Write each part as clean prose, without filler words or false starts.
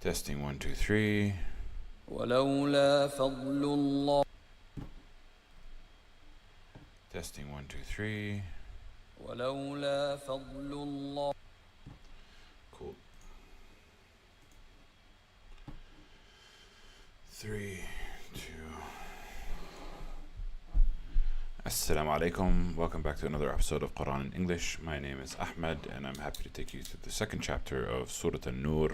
Testing 1, 2, 3. ولولا فضل الله Testing 1, 2, 3. ولولا فضل الله Cool. 3, 2. Assalamu alaikum. Welcome back to another episode of Quran in English. My name is Ahmed and I'm happy to take you through the second chapter of Surah An-Nur,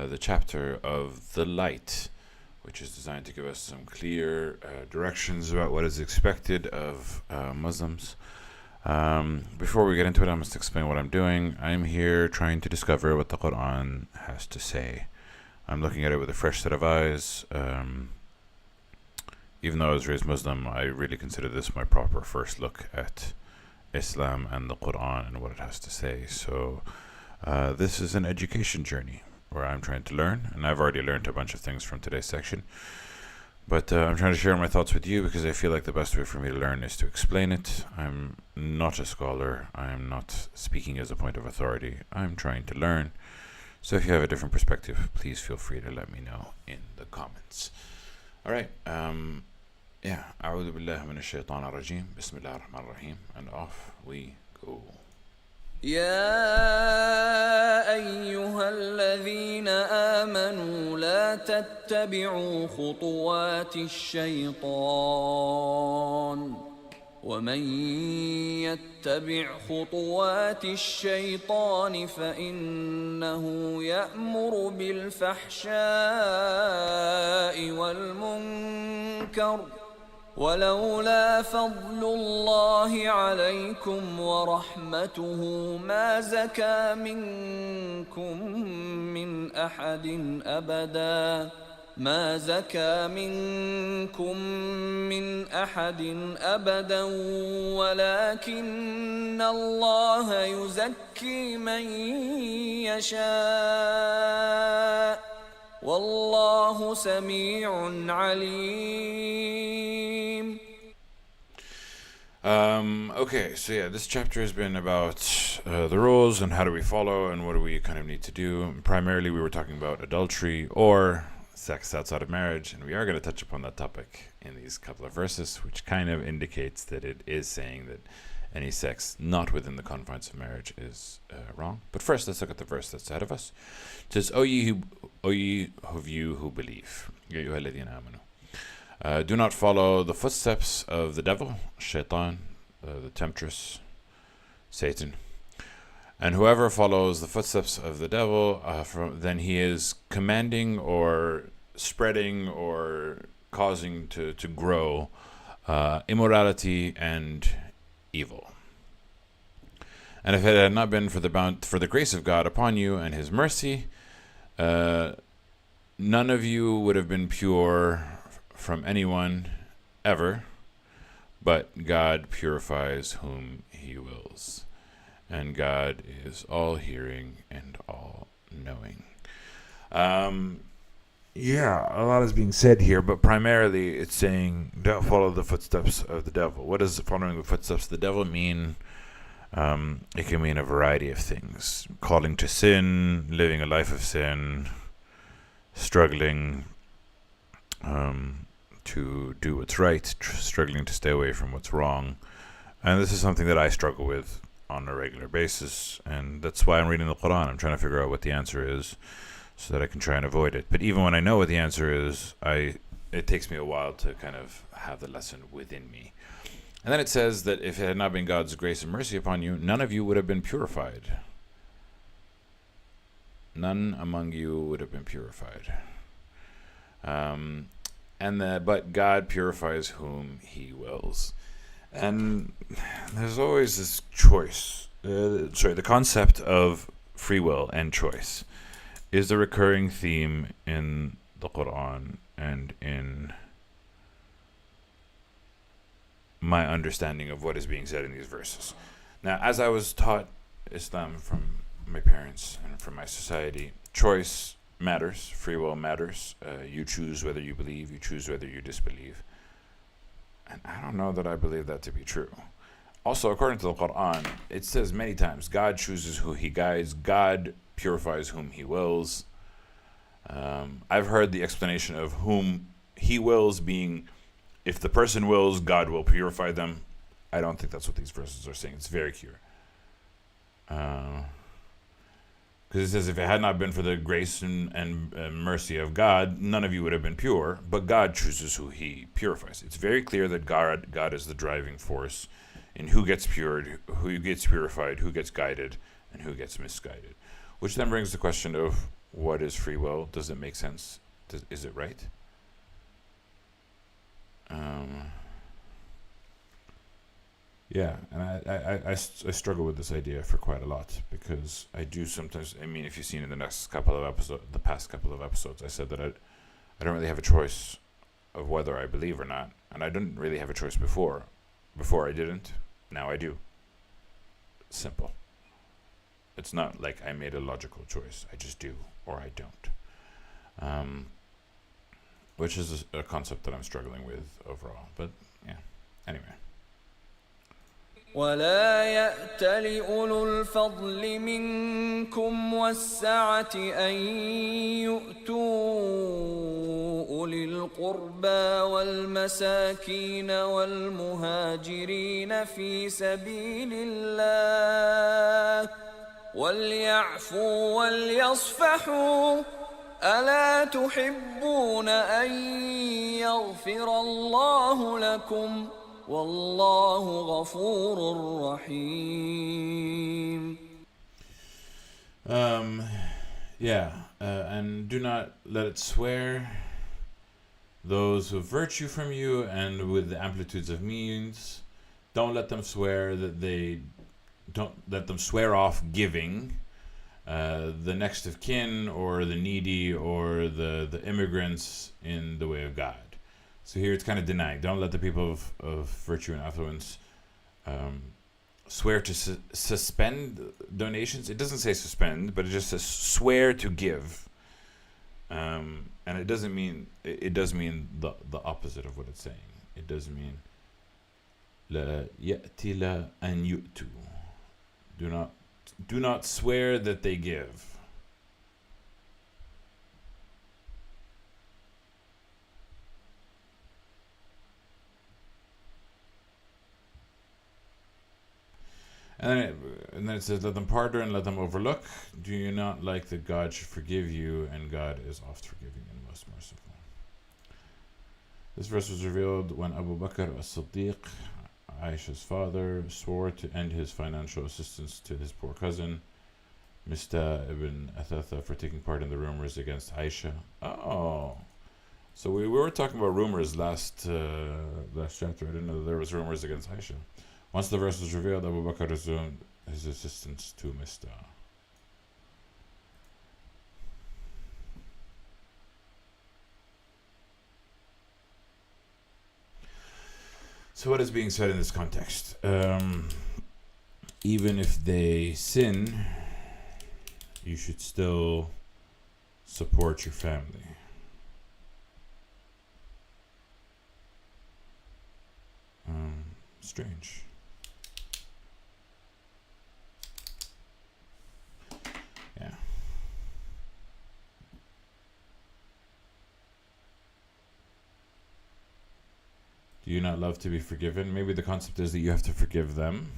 the chapter of the light, which is designed to give us some clear directions about what is expected of Muslims. Before we get into it, I must explain what I'm doing. I'm here trying to discover what the Quran has to say. I'm looking at it with a fresh set of eyes. Even though I was raised Muslim, I really consider this my proper first look at Islam and the Quran and what it has to say. So this is an education journey where I'm trying to learn, and I've already learned a bunch of things from today's section. But I'm trying to share my thoughts with you because I feel like the best way for me to learn is to explain it. I'm not a scholar. I'm not speaking as a point of authority. I'm trying to learn. So if you have a different perspective, please feel free to let me know in the comments. All right. أعوذ بالله من الشيطان الرجيم بسم الله الرحمن الرحيم, and off we go. يا أيها الذين آمنوا لا تتبعوا خطوات الشيطان ومن يتبع خطوات الشيطان فإنه يأمر بالفحشاء والمنكر ولولا فضل الله عليكم ورحمته ما زكى منكم من أحد أبدا ولكن الله يزكي من يشاء والله سميع عليم. Okay, so this chapter has been about the rules and how do we follow and what do we kind of need to do. Primarily we were talking about adultery or sex outside of marriage, and we are going to touch upon that topic in these couple of verses, which kind of indicates that it is saying that any sex not within the confines of marriage is wrong. But first, let's look at the verse that's ahead of us. It says, O ye of you who believe, Ya ayyuha alladhina amanu. Do not follow the footsteps of the devil, shaitan, the temptress, Satan. And whoever follows the footsteps of the devil, then he is commanding or spreading or causing to grow immorality and evil. And if it had not been for the grace of God upon you and his mercy, none of you would have been pure from anyone ever, but God purifies whom he wills. And God is all hearing and all knowing. A lot is being said here, but primarily it's saying don't follow the footsteps of the devil. What does following the footsteps of the devil mean? It can mean a variety of things. Calling to sin, living a life of sin, struggling to do what's right, struggling to stay away from what's wrong. And this is something that I struggle with on a regular basis, and that's why I'm reading the Quran. I'm trying to figure out what the answer is so that I can try and avoid it. But even when I know what the answer is, it takes me a while to kind of have the lesson within me. And then it says that if it had not been God's grace and mercy upon you, none of you would have been purified. None among you would have been purified. But God purifies whom he wills. And there's always this choice. The concept of free will and choice is a recurring theme in the Quran and in my understanding of what is being said in these verses. Now, as I was taught Islam from my parents and from my society, choice matters, free will matters. You choose whether you believe, you choose whether you disbelieve. And I don't know that I believe that to be true. Also, according to the Quran, it says many times, God chooses who he guides, God purifies whom he wills. I've heard the explanation of whom he wills being, if the person wills, God will purify them. I don't think that's what these verses are saying. It's very clear. Because it says, if it had not been for the grace and mercy of God, none of you would have been pure, but God chooses who he purifies. It's very clear that God is the driving force in who gets cured, who gets purified, who gets guided, and who gets misguided. Which then brings the question of, what is free will? Does it make sense? Is it right? Yeah, and I struggle with this idea for quite a lot, because I do sometimes, I mean, if you've seen in the past couple of episodes, I said that I don't really have a choice of whether I believe or not, and I didn't really have a choice before. Before I didn't, now I do. Simple. It's not like I made a logical choice. I just do, or I don't. Which is a concept that I'm struggling with overall. But yeah, anyway. ولا يأتل أولو الفضل منكم والسعة أن يؤتوا أولي القربى والمساكين والمهاجرين في سبيل الله وليعفوا وليصفحوا ألا تحبون أن يغفر الله لكم والله غفور رحيم. And do not let it swear those who have virtue from you and with the amplitudes of means. Don't let them swear don't let them swear off giving the next of kin or the needy or the immigrants in the way of God. So here it's kind of denying. Don't let the people of virtue and affluence swear to suspend donations. It doesn't say suspend, but it just says swear to give. And it doesn't mean, it does mean the opposite of what it's saying. It does mean la ya'ti la an yu'tu. Do not swear that they give. And then it says, let them pardon and let them overlook. Do you not like that God should forgive you, and God is oft forgiving and most merciful. This verse was revealed when Abu Bakr as-Siddiq, Aisha's father, swore to end his financial assistance to his poor cousin, Mistah ibn Athatha, for taking part in the rumors against Aisha. Oh, so we were talking about rumors last chapter. I didn't know that there was rumors against Aisha. Once the verse was revealed, Abu Bakr resumed his assistance to Mistah. So what is being said in this context? Even if they sin, you should still support your family. Strange. Yeah. Do you not love to be forgiven? Maybe the concept is that you have to forgive them,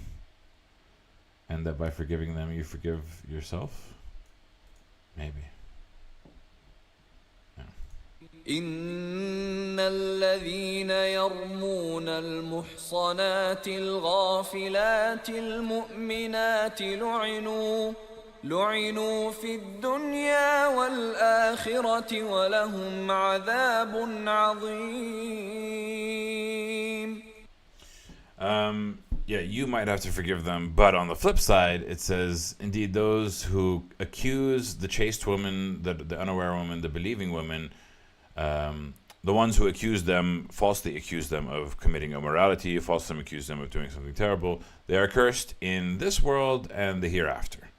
and that by forgiving them you forgive yourself. Maybe. إن الذين يرمون المحصنات الغافلات المؤمنات لعنوا في الدنيا والآخرة ولهم عذاب عظيم. Yeah, you might have to forgive them, but on the flip side, it says, indeed, those who accuse the chaste woman, the unaware woman, the believing woman, the ones who falsely accuse them of committing immorality, falsely accuse them of doing something terrible, they are cursed in this world and the hereafter.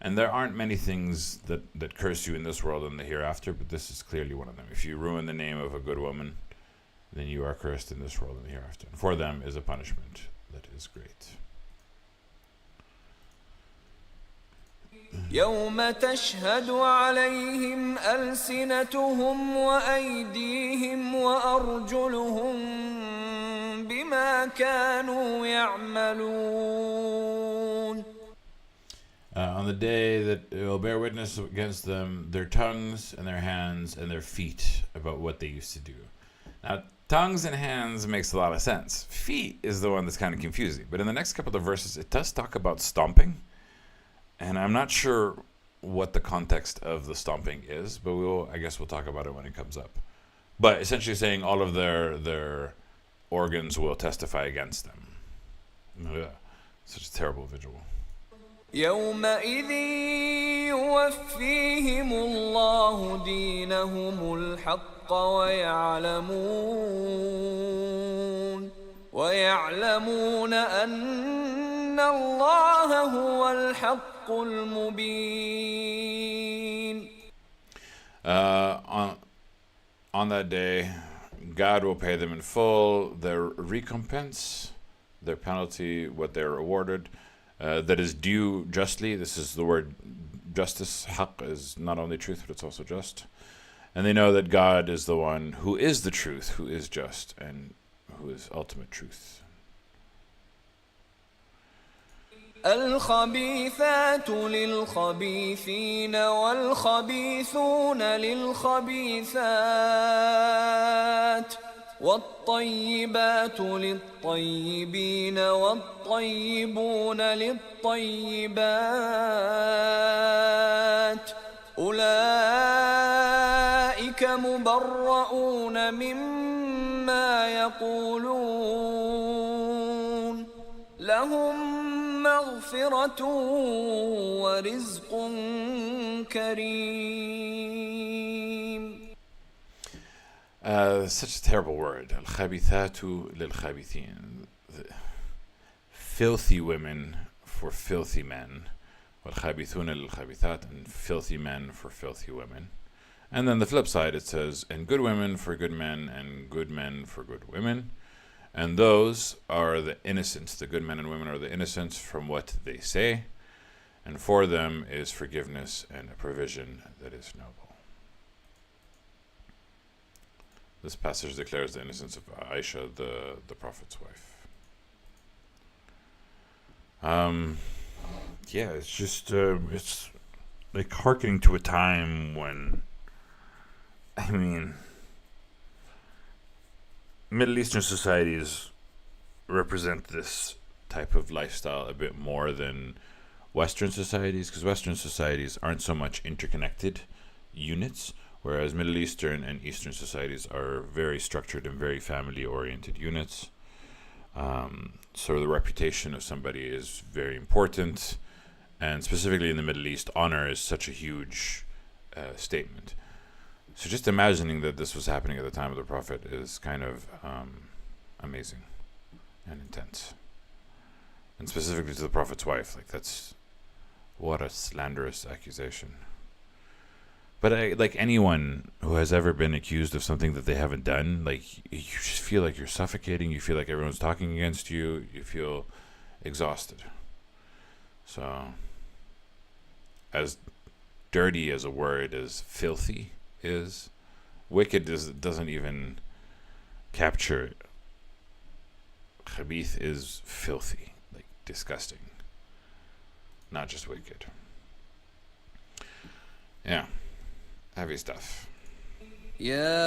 And there aren't many things that curse you in this world and the hereafter, but this is clearly one of them. If you ruin the name of a good woman, then you are cursed in this world and the hereafter. And for them is a punishment that is great. يوم تشهد عليهم ألسنتهم وأيديهم وأرجلهم بما كانوا يعملون. On the day that it will bear witness against them, their tongues and their hands and their feet about what they used to do. Now, tongues and hands makes a lot of sense. Feet is the one that's kind of confusing. But in the next couple of verses, it does talk about stomping. And I'm not sure what the context of the stomping is, but I guess we'll talk about it when it comes up. But essentially saying all of their organs will testify against them. Ugh, such a terrible visual. يومئذ يوفيهم الله دينهم الحق ويعلمون أن الله هو الحق المبين. On that day, God will pay them in full their recompense, their penalty, what they're awarded, that is due justly. This is the word justice. Haqq is not only truth, but it's also just. And they know that God is the one who is the truth, who is just, and who is ultimate truth. الخبيثات للخبيثين والخبيثون للخبيثات والطيبات للطيبين والطيبون للطيبات أولئك مبرؤون مما يقولون لهم مغفرة ورزق كريم. Such a terrible word. Al-khabithatu lil-khabithin. Filthy women for filthy men. Wal-khabithuna lil-khabithat, and filthy men for filthy women. And then the flip side, it says, and good women for good men, and good men for good women. And those are the innocents. The good men and women are the innocents from what they say. And for them is forgiveness and a provision that is noble. This passage declares the innocence of Aisha, the Prophet's wife. Yeah, it's just, it's like hearkening to a time when, I mean, Middle Eastern societies represent this type of lifestyle a bit more than Western societies, because Western societies aren't so much interconnected units, whereas Middle Eastern and Eastern societies are very structured and very family-oriented units. So the reputation of somebody is very important, and specifically in the Middle East, honor is such a huge statement. So just imagining that this was happening at the time of the Prophet is kind of amazing and intense. And specifically to the Prophet's wife, like that's what a slanderous accusation. But like anyone who has ever been accused of something that they haven't done, like you just feel like you're suffocating, you feel like everyone's talking against you, you feel exhausted. So as dirty as a word as filthy is, wicked doesn't even capture it. Khabith is filthy, like disgusting, not just wicked. Yeah, heavy stuff. يا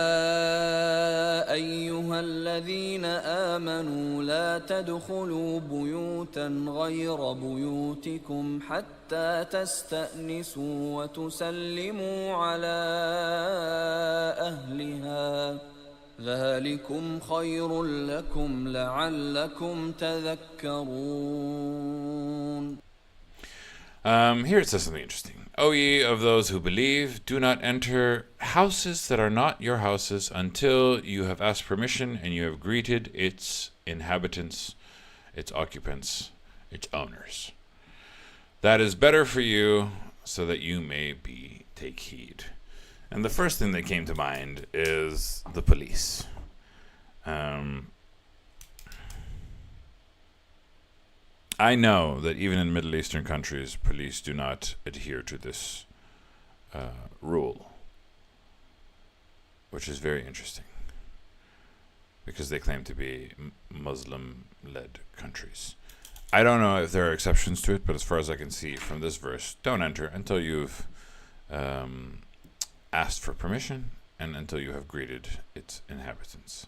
أيها الذين آمنوا لا تدخلوا بيوتا غير بيوتكم حتى تستأنسوا وتسلموا على أهلها ذلكم خير لكم لعلكم تذكرون. Here it says something interesting. O ye of those who believe, do not enter houses that are not your houses until you have asked permission and you have greeted its inhabitants, its occupants, its owners. That is better for you, so that you may take heed. And the first thing that came to mind is the police. I know that even in Middle Eastern countries, police do not adhere to this rule, which is very interesting because they claim to be Muslim-led countries. I don't know if there are exceptions to it, but as far as I can see from this verse, don't enter until you've asked for permission and until you have greeted its inhabitants.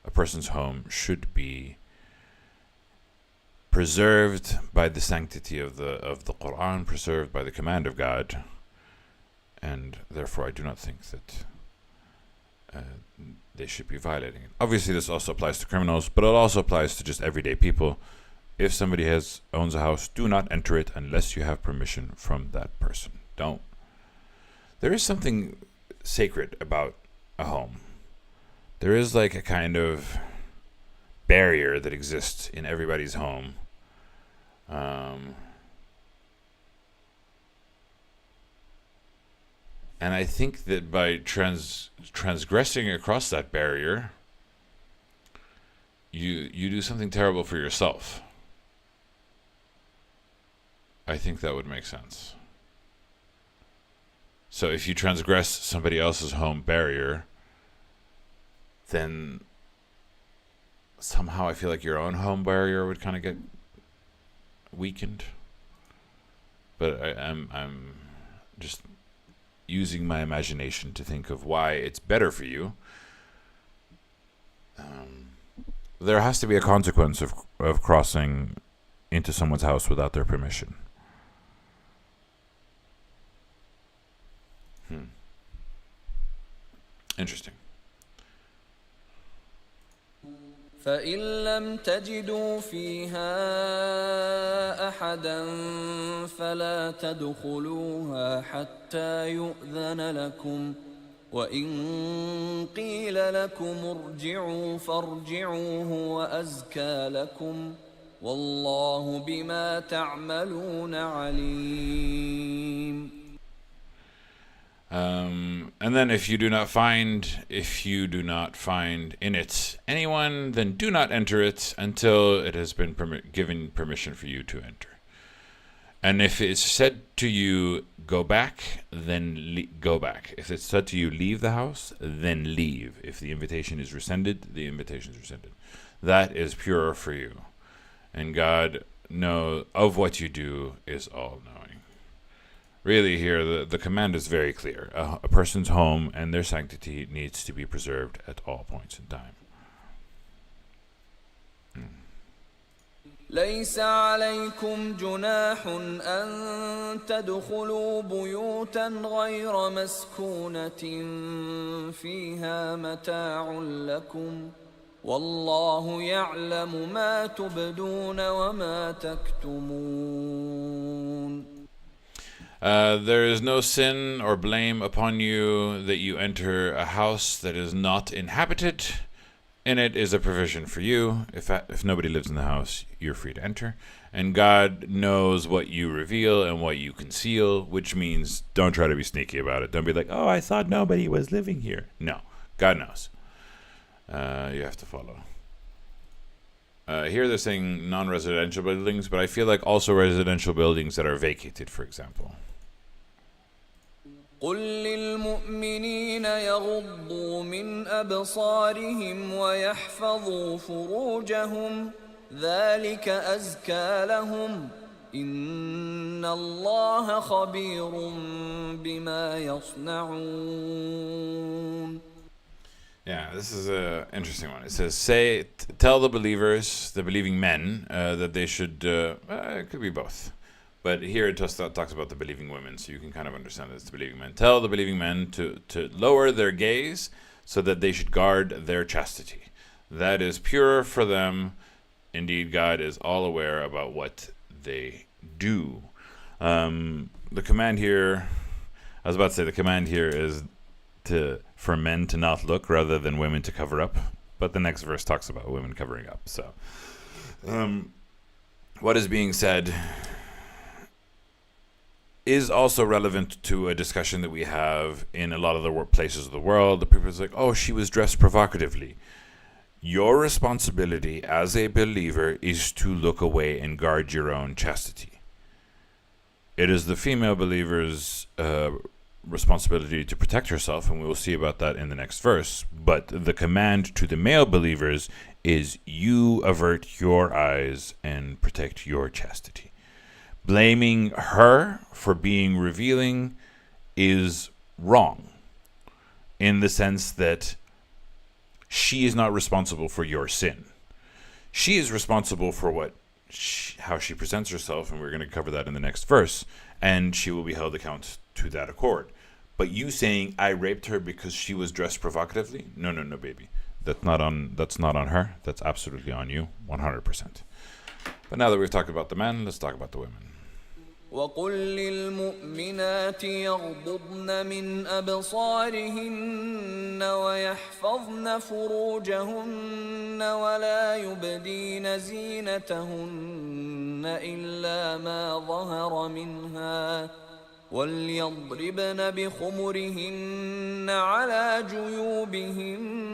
A person's home should be preserved by the sanctity of the Quran, preserved by the command of God, and therefore I do not think that they should be violating it. Obviously, this also applies to criminals, but it also applies to just everyday people. If somebody owns a house, do not enter it unless you have permission from that person. Don't. There is something sacred about a home. There is like a kind of barrier that exists in everybody's home. And I think that by transgressing across that barrier, you do something terrible for yourself. I think that would make sense. So if you transgress somebody else's home barrier, then somehow I feel like your own home barrier would kind of get weakened. But I'm just using my imagination to think of why it's better for you. There has to be a consequence of crossing into someone's house without their permission. Interesting. فإن لم تجدوا فيها أحدا فلا تدخلوها حتى يؤذن لكم وإن قيل لكم ارجعوا فارجعوا هو أزكى لكم والله بما تعملون عليم. And then if you do not find in it anyone, then do not enter it until it has been given permission for you to enter. And if it's said to you, go back, then go back. If it's said to you, leave the house, then leave. If the invitation is rescinded, the invitation is rescinded. That is pure for you. And God knows of what you do is all-knowing. Really here, the command is very clear. A person's home and their sanctity needs to be preserved at all points in time. ليس عليكم جناح أن تدخلوا بيوتا غير مسكونة فيها متاع لكم والله يعلم ما تبدون وما تكتمون. There is no sin or blame upon you that you enter a house that is not inhabited. In it is a provision for you. If nobody lives in the house, you're free to enter. And God knows what you reveal and what you conceal, which means don't try to be sneaky about it. Don't be like, oh, I thought nobody was living here. No, God knows. You have to follow. Here they're saying non-residential buildings, but I feel like also residential buildings that are vacated, for example. قل للمؤمنين يغضوا من أبصارهم ويحفظوا فروجهم ذلك أزكى لهم إن الله خبير بما يصنعون. Yeah, this is an interesting one. It says, tell the believers, the believing men, that they should, it could be both. But here it just talks about the believing women, so you can kind of understand that it's the believing men. Tell the believing men to lower their gaze so that they should guard their chastity. That is pure for them. Indeed, God is all aware about what they do. The command here, I was about to say, the command here is for men to not look rather than women to cover up. But the next verse talks about women covering up. So, what is being said is also relevant to a discussion that we have in a lot of the places of the world. The people are like, oh, she was dressed provocatively. Your responsibility as a believer is to look away and guard your own chastity. It is the female believer's responsibility to protect herself, and we will see about that in the next verse. But the command to the male believers is you avert your eyes and protect your chastity. Blaming her for being revealing is wrong, in the sense that she is not responsible for your sin. She is responsible for how she presents herself, and we're going to cover that in the next verse, and she will be held account to that accord. But you saying I raped her because she was dressed provocatively? No, baby. That's not on her. That's absolutely on you, 100%. But now that we've talked about the men, let's talk about the women. وقل للمؤمنات يغضضن من أبصارهن ويحفظن فروجهن ولا يبدين زينتهن إلا ما ظهر منها وليضربن بخمرهن على جيوبهن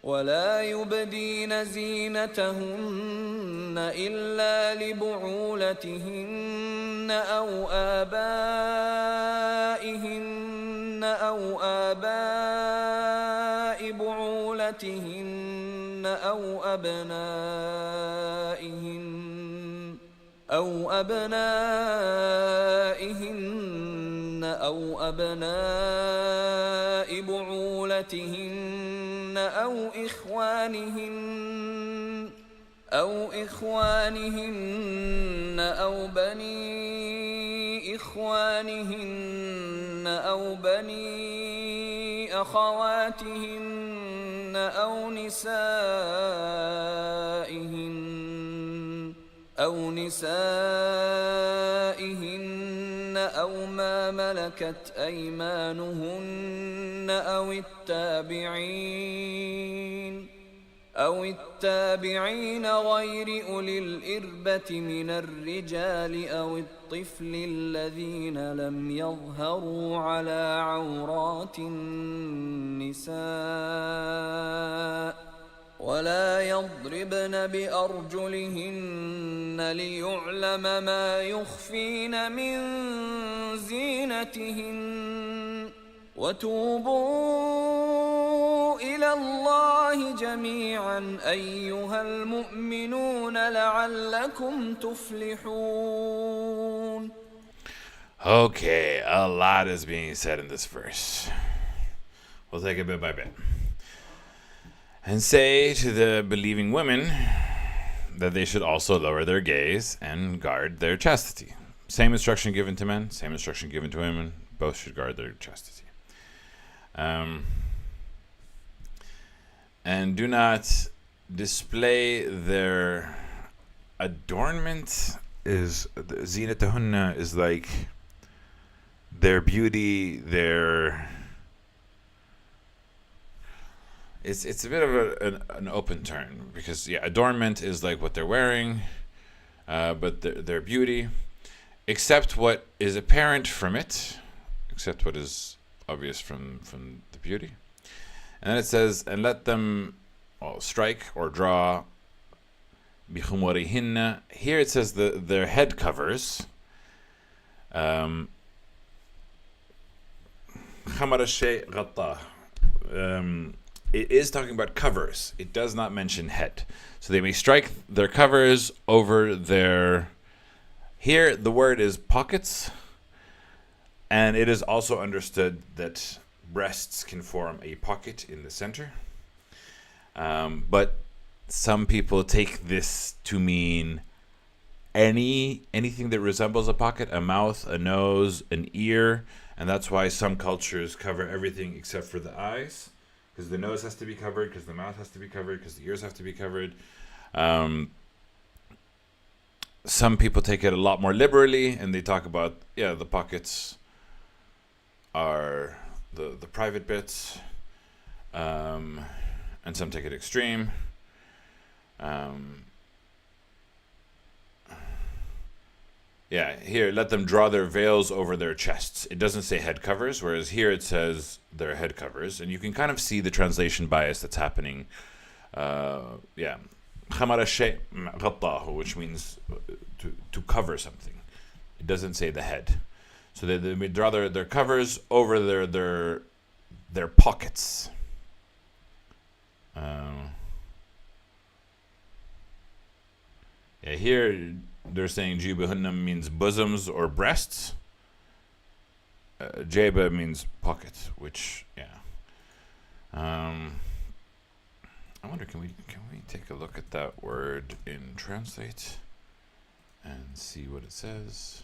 ولا يبدين زينتهن إلا لبعولتهن أو آباء بعولتهن أو أبنائهن أو بعولتهن أو إخوانهن أو بني إخوانهن أو بني أخواتهن أو نسائهن أو ما ملكت أيمانهن أو التابعين غير أولي الإربة من الرجال أو الطفل الذين لم يظهروا على عورات النساء ولا يضربن بأرجلهن ليعلم ما يخفين من زينتهن وتوبوا إلى الله جميعا أيها المؤمنون لعلكم تفلحون. Okay, a lot is being said in this verse. We'll take it bit by bit. And say to the believing women that they should also lower their gaze and guard their chastity. Same instruction given to men, same instruction given to women. Both should guard their chastity. And do not display their adornment. Is zinatahunna is like their beauty, their... It's a bit of an open term, because adornment is like what they're wearing, but their beauty, except what is apparent from it, except what is obvious from the beauty. And then it says, and let them strike or draw bihumwarihinna. Here it says their head covers. Khamarashay ghatta. It is talking about covers. It does not mention head. So they may strike their covers over their... Here the word is pockets. And it is also understood that breasts can form a pocket in the center. But some people take this to mean anything that resembles a pocket, a mouth, a nose, an ear. And that's why some cultures cover everything except for the eyes. Because the nose has to be covered, because the mouth has to be covered, because the ears have to be covered. Some people take it a lot more liberally, and they talk about, the pockets are the private bits, and some take it extreme. Yeah, here, let them draw their veils over their chests. It doesn't say head covers, whereas here it says their head covers. And you can kind of see the translation bias that's happening. Yeah. خمر الشيء غطاه, which means to cover something. It doesn't say the head. So they draw their covers over their pockets. Yeah, here they're saying jibahunna means bosoms or breasts. Jeba means pocket, which I wonder, can we take a look at that word in Translate and see what it says?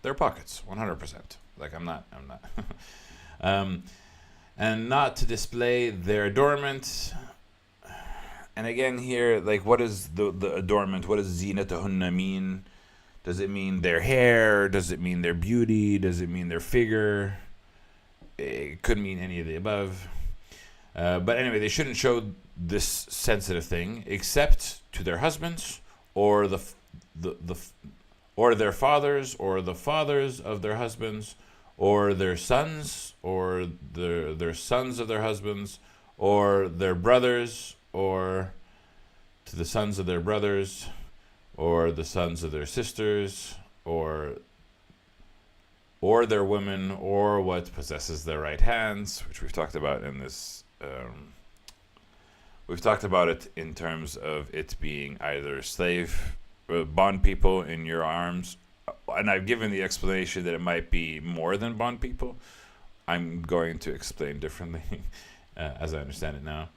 Their pockets, 100%. Like I'm not. And not to display their adornment. And again here, like, what is the adornment? What does zinatahunna mean? Does it mean their hair? Does it mean their beauty? Does it mean their figure? It could mean any of the above. But anyway, they shouldn't show this sensitive thing except to their husbands or or their fathers or the fathers of their husbands or their sons or their sons of their husbands or their brothers or to the sons of their brothers or the sons of their sisters or their women or what possesses their right hands, which we've talked about in this. We've talked about it in terms of it being either slave, bond people in your arms, and I've given the explanation that it might be more than bond people. I'm going to explain differently as I understand it now.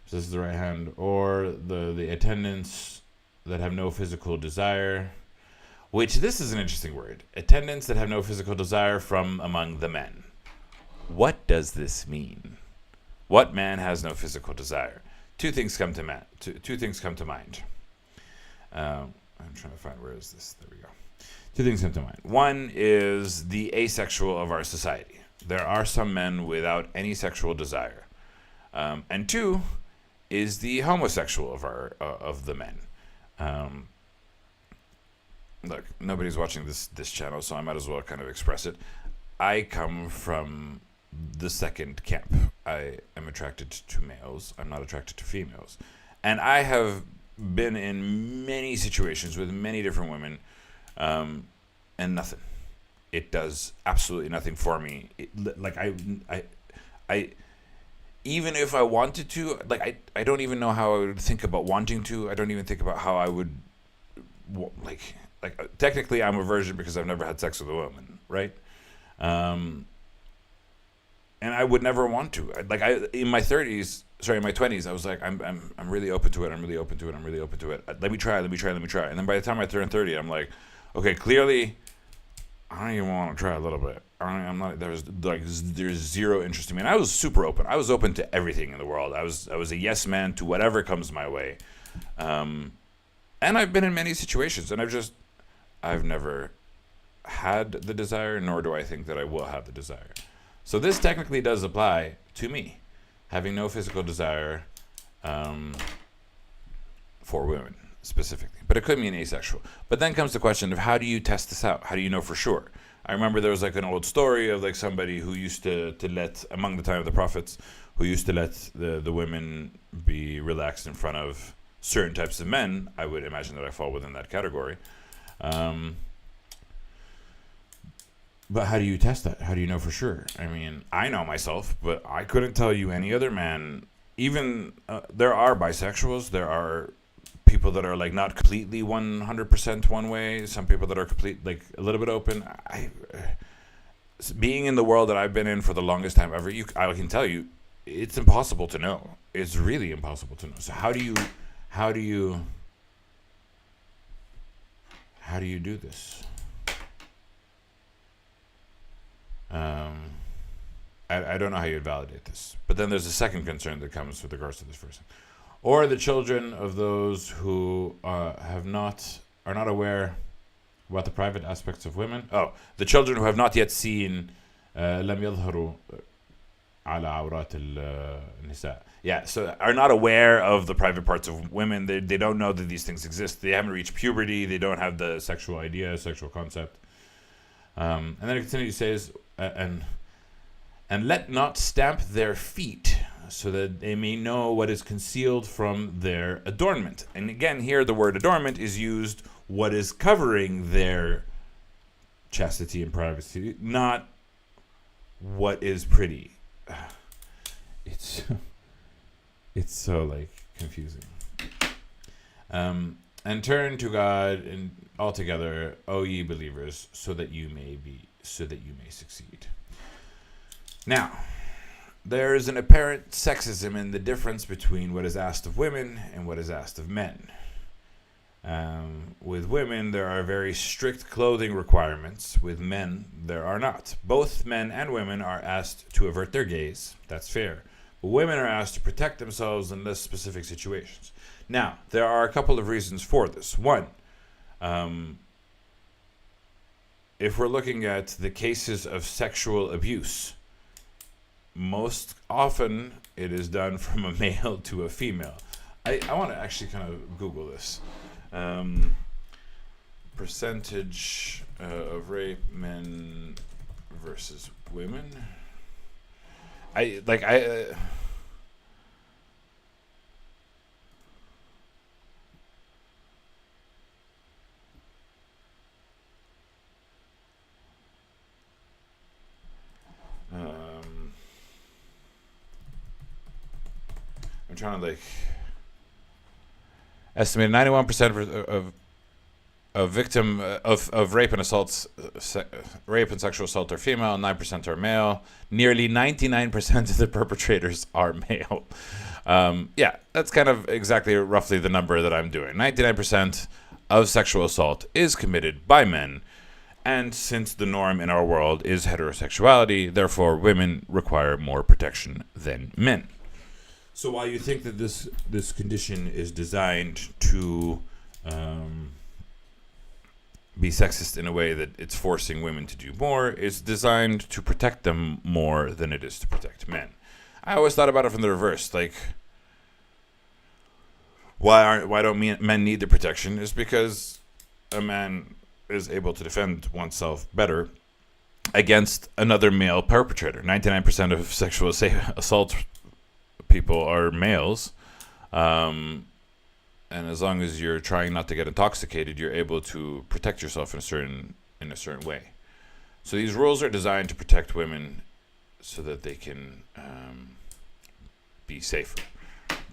So this is the right hand, or the attendants that have no physical desire, which this is an interesting word. Attendants that have no physical desire from among the men. What does this mean? What man has no physical desire? Two things come to mind. I'm trying to find, where is this? There we go. Two things come to mind. One is the asexual of our society. There are some men without any sexual desire. And two is the homosexual of the men. Look, nobody's watching this channel, so I might as well kind of express it. I come from the second camp. I am attracted to males. I'm not attracted to females. And I have been in many situations with many different women, and nothing. It does absolutely nothing for me. Like I even if I wanted to, like I don't even know how I would think about wanting to. I don't even think about how I would like technically I'm a virgin because I've never had sex with a woman, right? And I would never want to. In my 20s, I was like, I'm really open to it. I'm really open to it. Let me try. And then by the time I turn 30, I'm like, okay, clearly, I don't even want to try a little bit. I'm not. There's zero interest in me. And I was super open. I was open to everything in the world. I was a yes man to whatever comes my way. And I've been in many situations, and I've never had the desire, nor do I think that I will have the desire. So this technically does apply to me, having no physical desire for women specifically. But it could mean asexual. But then comes the question of, how do you test this out? How do you know for sure? I remember there was like an old story of like somebody who used to let, among the time of the prophets, who used to let the women be relaxed in front of certain types of men. I would imagine that I fall within that category. But how do you test that? How do you know for sure? I mean, I know myself, but I couldn't tell you any other man. Even there are bisexuals. There are people that are like not completely 100% one way. Some people that are like a little bit open. Being in the world that I've been in for the longest time ever, I can tell you, it's impossible to know. It's really impossible to know. So how do you do this? I don't know how you'd validate this. But then there's a second concern that comes with regards to this person. Or the children of those who are not aware about the private aspects of women. Oh, the children who have not yet seen لم يظهروا على عورات النساء. Yeah, so are not aware of the private parts of women. They don't know that these things exist. They haven't reached puberty. They don't have the sexual idea, sexual concept. And then it continues, says, and let not stamp their feet, so that they may know what is concealed from their adornment. And again, here the word adornment is used, what is covering their chastity and privacy, not what is pretty. It's so like confusing. And turn to God and altogether, O ye believers, so that you may succeed. Now, there is an apparent sexism in the difference between what is asked of women and what is asked of men. With women, there are very strict clothing requirements. With men, there are not. Both men and women are asked to avert their gaze. That's fair. But women are asked to protect themselves in less specific situations. Now, there are a couple of reasons for this. One, if we're looking at the cases of sexual abuse, most often it is done from a male to a female. I want to actually kind of Google this. Percentage of rape, men versus women. I'm trying to estimate 91% of victim of rape and assaults, rape and sexual assault are female, 9% are male. Nearly 99% of the perpetrators are male. Yeah, that's kind of exactly roughly the number that I'm doing. 99% of sexual assault is committed by men. And since the norm in our world is heterosexuality, therefore women require more protection than men. So while you think that this condition is designed to be sexist in a way that it's forcing women to do more, it's designed to protect them more than it is to protect men. I always thought about it from the reverse. Like, why don't men need the protection? Is because a man is able to defend oneself better against another male perpetrator. 99% of sexual assault people are males, and as long as you're trying not to get intoxicated, you're able to protect yourself in a certain way. So these rules are designed to protect women so that they can be safer.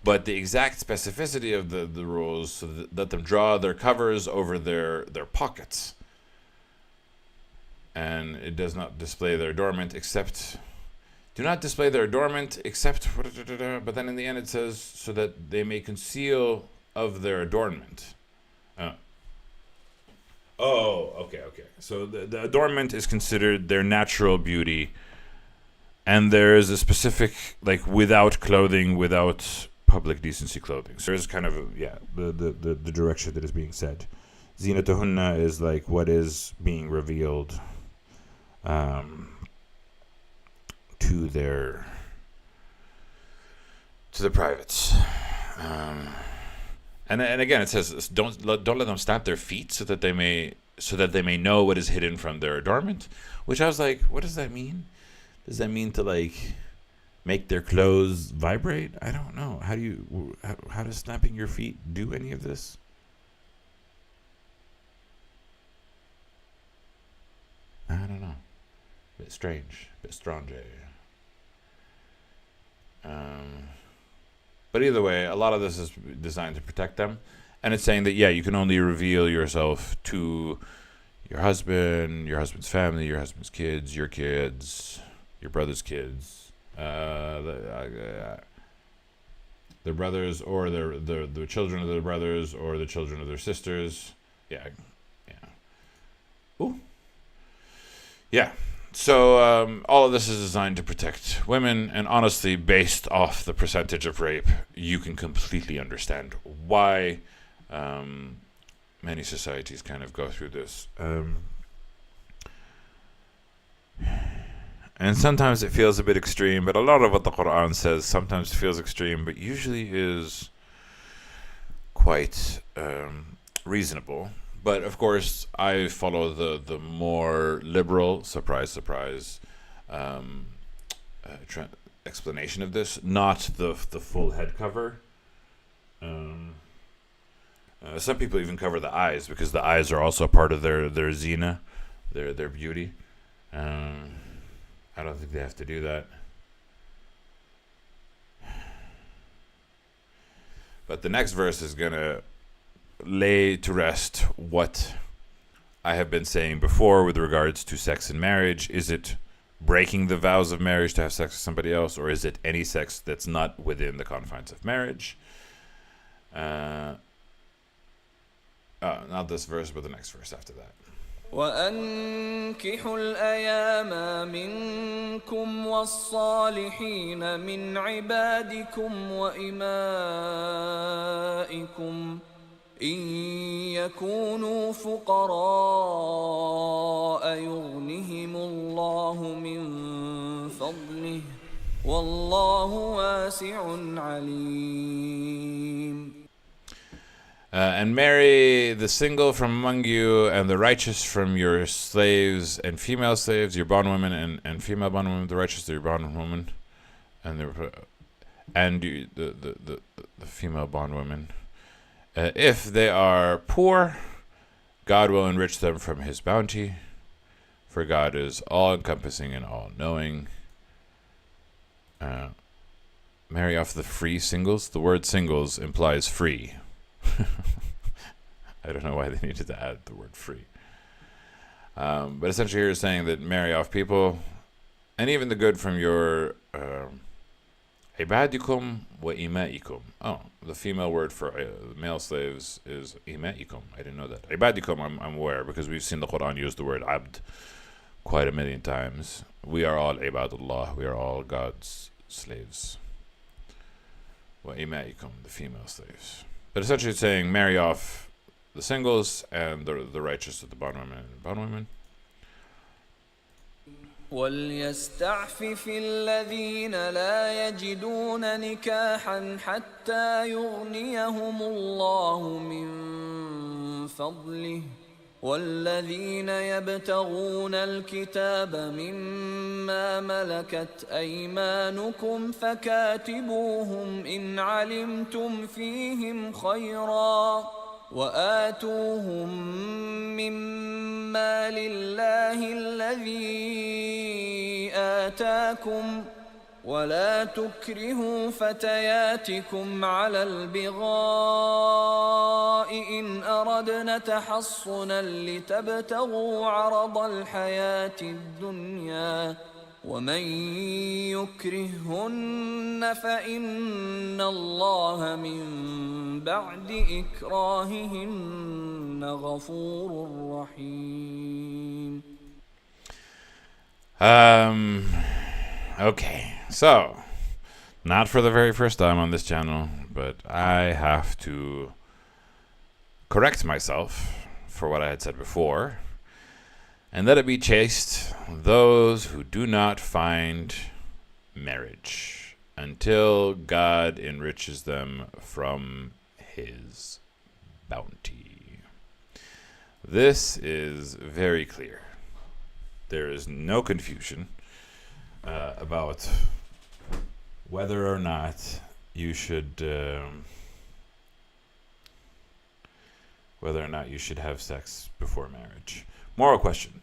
But the exact specificity of the rules, so that let them draw their covers over their pockets, and it does not display their adornment except. Do not display their adornment except, but then in the end it says, so that they may conceal of their adornment. Okay. So the adornment is considered their natural beauty, and there is a specific, like, without clothing, without public decency clothing. So there's kind of, the direction that is being said. Zinatuhunna is like what is being revealed to the privates, and again it says don't let them stamp their feet so that they may know what is hidden from their adornment. Which I was like, what does that mean? Does that mean to like make their clothes vibrate? I don't know. How does snapping your feet do any of this? I don't know. Bit strange, bit strange. But either way, a lot of this is designed to protect them, and it's saying that you can only reveal yourself to your husband, your husband's family, your husband's kids, your brother's kids, their brothers, or the children of their brothers, or the children of their sisters. Ooh. Yeah. So all of this is designed to protect women, and honestly, based off the percentage of rape, you can completely understand why many societies kind of go through this. And And sometimes it feels a bit extreme, but a lot of what the Quran says sometimes feels extreme, but usually is quite reasonable. But of course, I follow the more liberal, surprise, surprise, explanation of this, not the full head cover. Some people even cover the eyes because the eyes are also part of their zina, their beauty. I don't think they have to do that. But the next verse is going to lay to rest what I have been saying before with regards to sex in marriage. Is it breaking the vows of marriage to have sex with somebody else, or is it any sex that's not within the confines of marriage? Not this verse, but the next verse after that. وأنكحوا الأيام منكم والصالحين من عبادكم وإمائكم إن يكونوا فقراء يغنهم الله من فضله والله واسع عليم. And marry the single from among you, and the righteous from your slaves and female slaves, your bondwomen and female bondwomen. The righteous are your bondwomen, and the female bondwomen. If they are poor, God will enrich them from His bounty, for God is all-encompassing and all-knowing. Marry off the free singles. The word singles implies free. I don't know why they needed to add the word free. But essentially here is saying that marry off people, and even the good from your ibadikum wa imaikum. Oh, the female word for male slaves is imaikum. I didn't know that. Ibadikum, I'm aware, because we've seen the Quran use the word abd quite a million times. We are all ibadullah. We are all God's slaves. Wa imaikum, the female slaves. But essentially it's saying marry off the singles and the righteous of the bondwomen. وليستعفف الذين لا يجدون نكاحا حتى يغنيهم الله من فضله والذين يبتغون الكتاب مما ملكت أيمانكم فكاتبوهم إن علمتم فيهم خيرا وآتوهم مما لله الذي آتاكم ولا تكرهوا فتياتكم على البغاء إن أردنا تحصنا لتبتغوا عرض الحياة الدنيا ومن يكرههن فإن الله من بعد إكراههن غفور رحيم. Okay, so not for the very first time on this channel, but I have to correct myself for what I had said before, and let it be chaste those who do not find marriage until God enriches them from His bounty. This is very clear. There is no confusion about whether or not you should have sex before marriage. Moral question.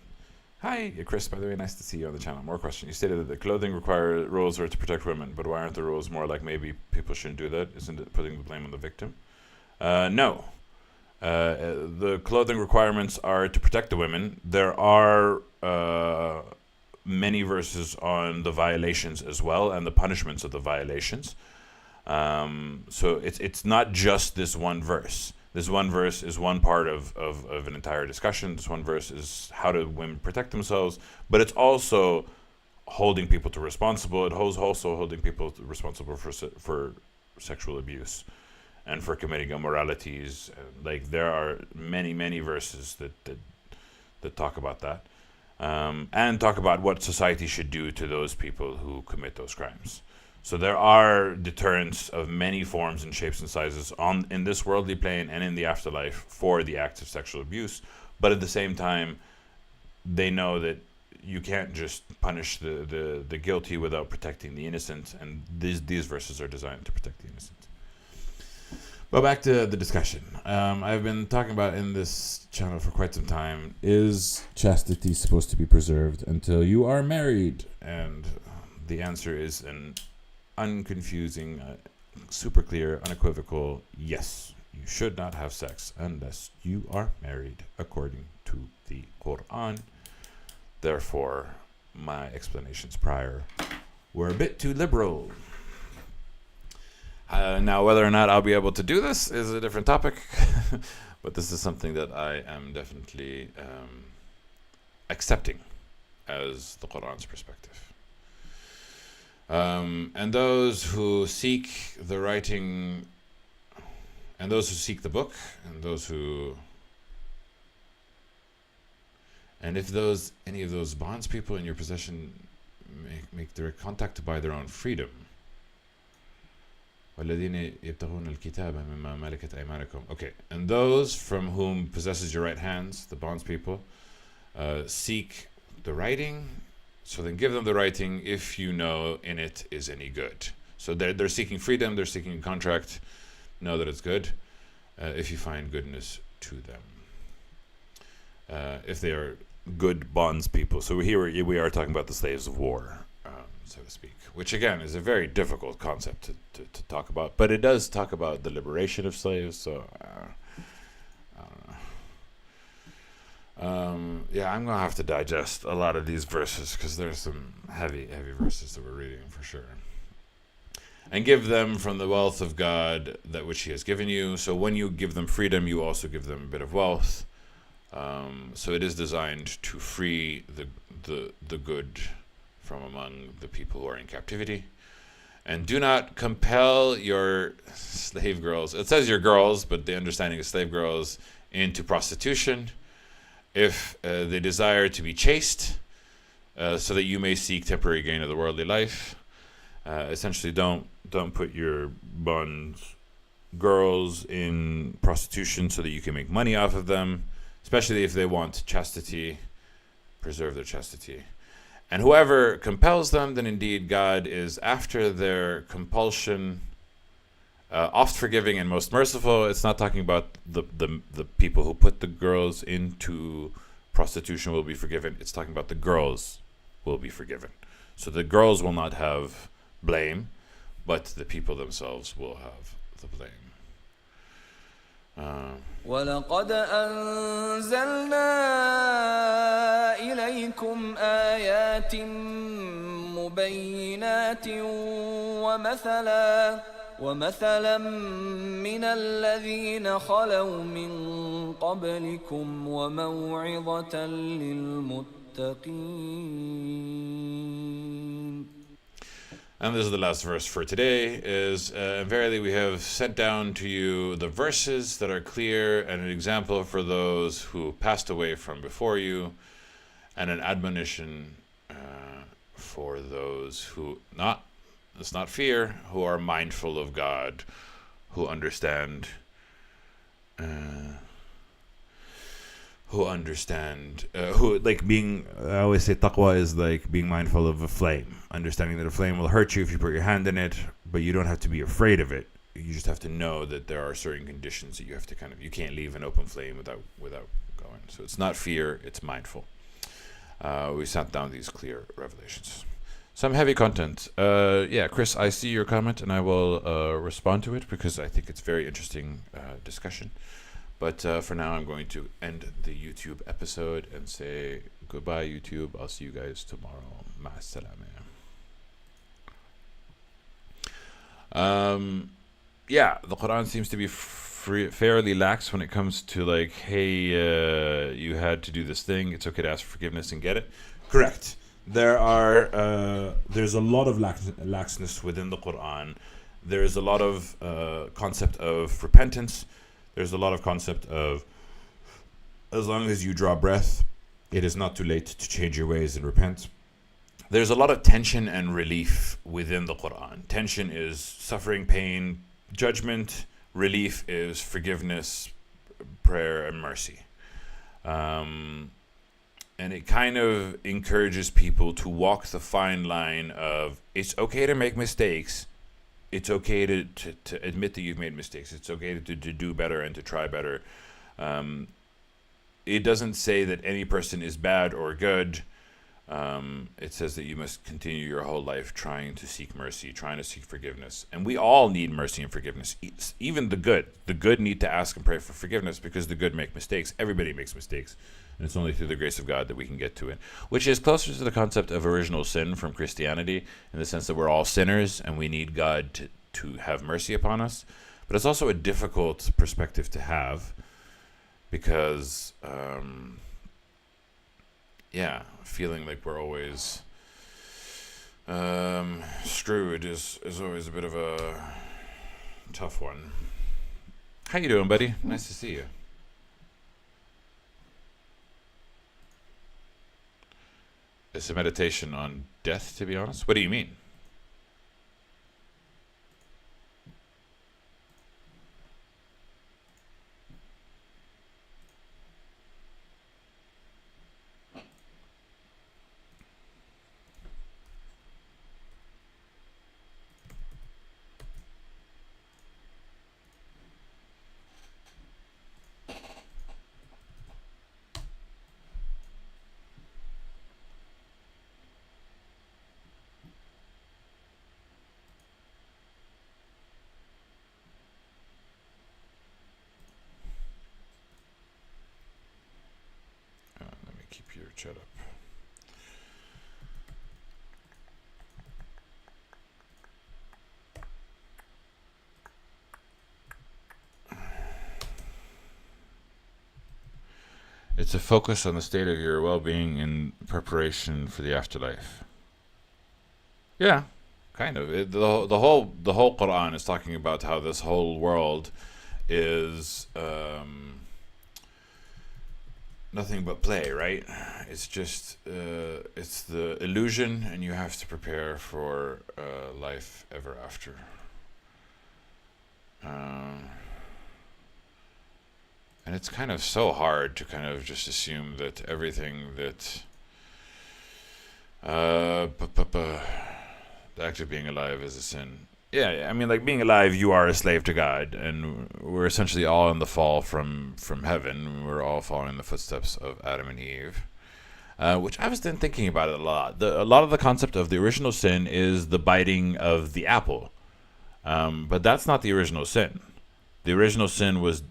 Hi, Chris, by the way, nice to see you on the channel. More question. You stated that the clothing rules are to protect women, but why aren't the rules more like maybe people shouldn't do that? Isn't it putting the blame on the victim? No. The clothing requirements are to protect the women. There are many verses on the violations as well and the punishments of the violations. So it's not just this one verse. This one verse is one part of an entire discussion. This one verse is how do women protect themselves, but it's also holding people to responsible. It holds also holding people responsible for sexual abuse and for committing immoralities. Like there are many verses that talk about that. and talk about what society should do to those people who commit those crimes. So there are deterrents of many forms and shapes and sizes in this worldly plane and in the afterlife for the acts of sexual abuse, but at the same time, they know that you can't just punish the guilty without protecting the innocent, and these verses are designed to protect the innocent. But back to the discussion. I've been talking about in this channel for quite some time, is chastity supposed to be preserved until you are married? And the answer is an unconfusing, super clear, unequivocal yes. You should not have sex unless you are married, according to the Quran. Therefore, my explanations prior were a bit too liberal. Now, whether or not I'll be able to do this is a different topic, but this is something that I am definitely accepting as the Quran's perspective. And those who seek the writing, and those who seek the book, and those who, and if any of those bonds people in your possession make their contact by their own freedom. Okay, and those from whom possesses your right hands, the bonds people, seek the writing, so then give them the writing if you know in it is any good. So they're seeking freedom, they're seeking a contract, know that it's good, if you find goodness to them. If they are good bonds people. So here we are talking about the slaves of war, so to speak, which again is a very difficult concept to talk about, but it does talk about the liberation of slaves, so I don't know. Yeah, I'm going to have to digest a lot of these verses because there's some heavy verses that we're reading for sure. And give them from the wealth of God that which he has given you. So when you give them freedom, you also give them a bit of wealth. So it is designed to free the good from among the people who are in captivity. And do not compel your slave girls. It says your girls, but the understanding is slave girls into prostitution if they desire to be chaste, so that you may seek temporary gain of the worldly life. Essentially, don't put your bonds girls in prostitution so that you can make money off of them, especially if they want chastity. Preserve their chastity. And whoever compels them, then indeed God is after their compulsion, oft forgiving and most merciful. It's not talking about the people who put the girls into prostitution will be forgiven. It's talking about the girls will be forgiven. So the girls will not have blame, but the people themselves will have the blame. وَلَقَدْ أَنزَلْنَا إِلَيْكُمْ آيَاتٍ مُبَيِّنَاتٍ وَمَثَلًا مِنَ الَّذِينَ خَلَوْا مِن قَبْلِكُمْ وَمَوْعِظَةً لِلْمُتَّقِينَ. And this is the last verse for today, is verily we have sent down to you the verses that are clear and an example for those who passed away from before you, and an admonition for those who it's not fear, who are mindful of God, who understand, who like being, I always say taqwa is like being mindful of a flame, understanding that a flame will hurt you if you put your hand in it, but you don't have to be afraid of it. You just have to know that there are certain conditions that you have to you can't leave an open flame without going. So it's not fear, it's mindful. We sent down these clear revelations. Some heavy content. Yeah, Chris, I see your comment and I will respond to it because I think it's very interesting discussion. But for now, I'm going to end the YouTube episode and say goodbye, YouTube. I'll see you guys tomorrow. Ma'as-salama. Yeah, the Quran seems to be fairly lax when it comes to like, hey, you had to do this thing. It's okay to ask for forgiveness and get it. Correct. There's a lot of laxness within the Quran. There's a lot of concept of repentance. There's a lot of concept of as long as you draw breath, it is not too late to change your ways and repent. There's a lot of tension and relief within the Quran. Tension is suffering, pain, judgment. Relief is forgiveness, prayer, and mercy. And it kind of encourages people to walk the fine line of it's okay to make mistakes. It's okay to admit that you've made mistakes. It's okay to do better and to try better. It doesn't say that any person is bad or good. It says that you must continue your whole life trying to seek mercy, trying to seek forgiveness. And we all need mercy and forgiveness. Even the good. The good need to ask and pray for forgiveness because the good make mistakes. Everybody makes mistakes. And it's only through the grace of God that we can get to it. Which is closer to the concept of original sin from Christianity, in the sense that we're all sinners and we need God to have mercy upon us. But it's also a difficult perspective to have because... feeling like we're always screwed is always a bit of a tough one. How you doing, buddy? Nice to see you. It's a meditation on death, to be honest. What do you mean? Let me keep your chat up. It's a focus on the state of your well-being in preparation for the afterlife. Yeah, kind of. The whole Quran is talking about how this whole world is nothing but play, right? It's just it's the illusion, and you have to prepare for life ever after. And it's kind of so hard to kind of just assume that everything that the act of being alive is a sin. Yeah, I mean, like being alive, you are a slave to God, and we're essentially all in the fall from heaven. We're all following the footsteps of Adam and Eve, which I was then thinking about it a lot. A lot of the concept of the original sin is the biting of the apple, but that's not the original sin. The original sin was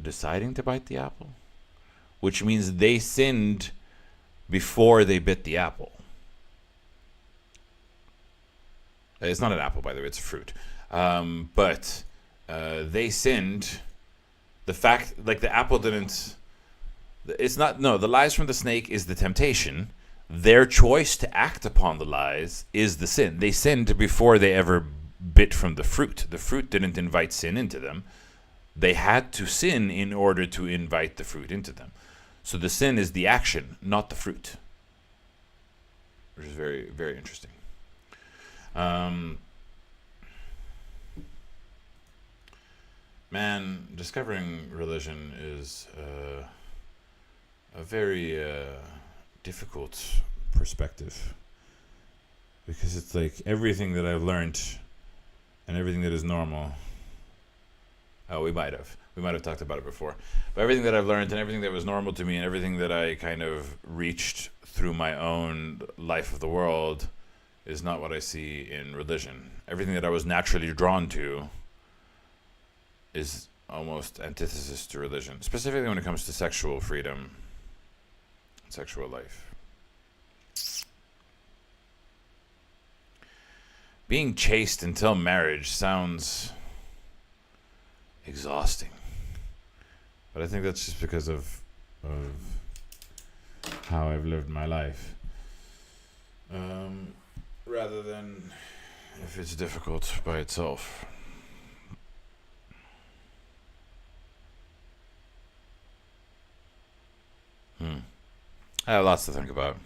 deciding to bite the apple, which means they sinned before they bit the apple. It's not an apple, by the way, it's a fruit. But they sinned. The fact, like the apple didn't, it's not, no, the lies from the snake is the temptation. Their choice to act upon the lies is the sin. They sinned before they ever bit from the fruit. The fruit didn't invite sin into them. They had to sin in order to invite the fruit into them. So the sin is the action, not the fruit. Which is very, very interesting. Man, discovering religion is a very difficult perspective. Because it's like everything that I've learned and everything that is normal. Oh, we might have talked about it before. But everything that I've learned and everything that was normal to me and everything that I kind of reached through my own life of the world is not what I see in religion. Everything that I was naturally drawn to is almost antithesis to religion, specifically when it comes to sexual freedom, sexual life. Being chaste until marriage sounds exhausting, but I think that's just because of how I've lived my life, rather than if it's difficult by itself. I have lots to think about.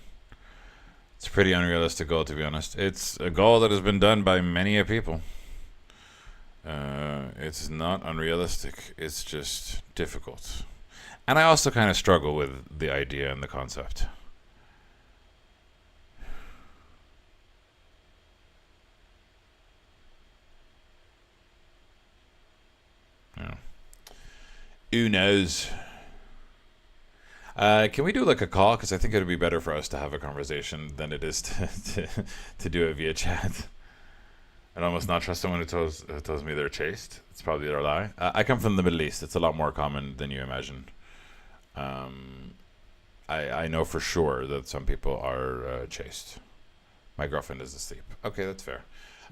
It's a pretty unrealistic goal, to be honest. It's a goal that has been done by many a people. It's not unrealistic. It's just difficult. And I also kind of struggle with the idea and the concept. Yeah. Who knows? Can we do like a call? Because I think it would be better for us to have a conversation than it is to do it via chat. I'd almost not trust someone who tells me they're chaste. It's probably their lie. I come from the Middle East. It's a lot more common than you imagine. I know for sure that some people are chaste. My girlfriend is asleep. Okay, that's fair.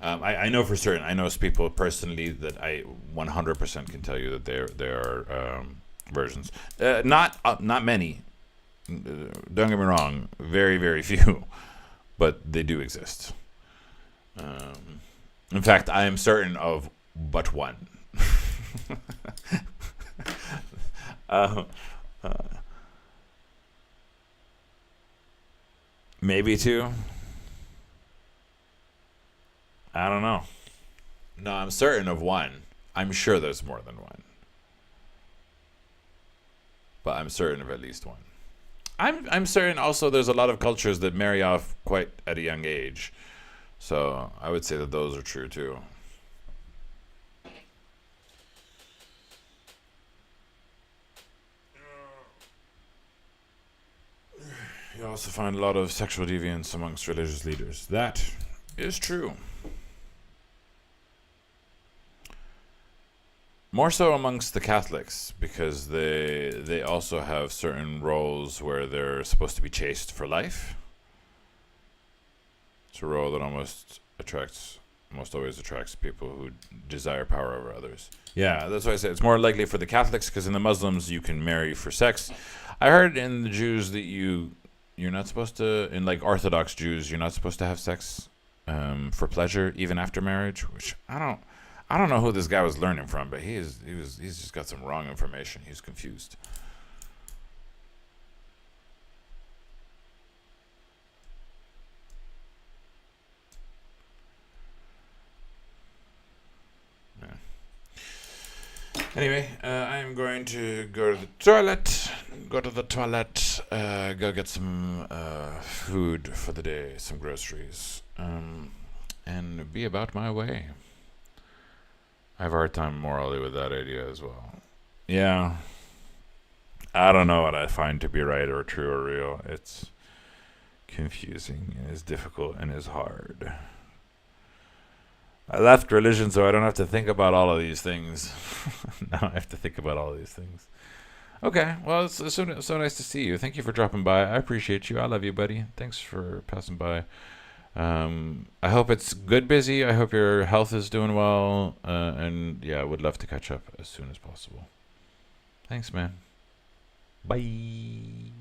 I know for certain. I know people personally that I 100% can tell you that they are versions. Not many. Don't get me wrong. Very, very few, but they do exist. In fact, I am certain of but one. Maybe two. I don't know. No, I'm certain of one. I'm sure there's more than one, but I'm certain of at least one. I'm certain also there's a lot of cultures that marry off quite at a young age. So I would say that those are true too. You also find a lot of sexual deviance amongst religious leaders. That is true. More so amongst the Catholics, because they also have certain roles where they're supposed to be chaste for life. It's a role that almost always attracts people who desire power over others. Yeah, that's why I say it's more likely for the Catholics, because in the Muslims you can marry for sex. I heard in the Jews that you're not supposed to, in like Orthodox Jews, you're not supposed to have sex for pleasure even after marriage, which I don't know who this guy was learning from, but he's just got some wrong information. He's confused. Anyway, I'm going to go to the toilet. Go get some food for the day, some groceries, and be about my way. I have a hard time morally with that idea as well. Yeah, I don't know what I find to be right or true or real. It's confusing and it's difficult and it's hard. I left religion so I don't have to think about all of these things. Now I have to think about all of these things. Okay, well, it's so nice to see you. Thank you for dropping by. I appreciate you. I love you, buddy. Thanks for passing by. I hope it's good busy. I hope your health is doing well. And yeah, I would love to catch up as soon as possible. Thanks, man. Bye.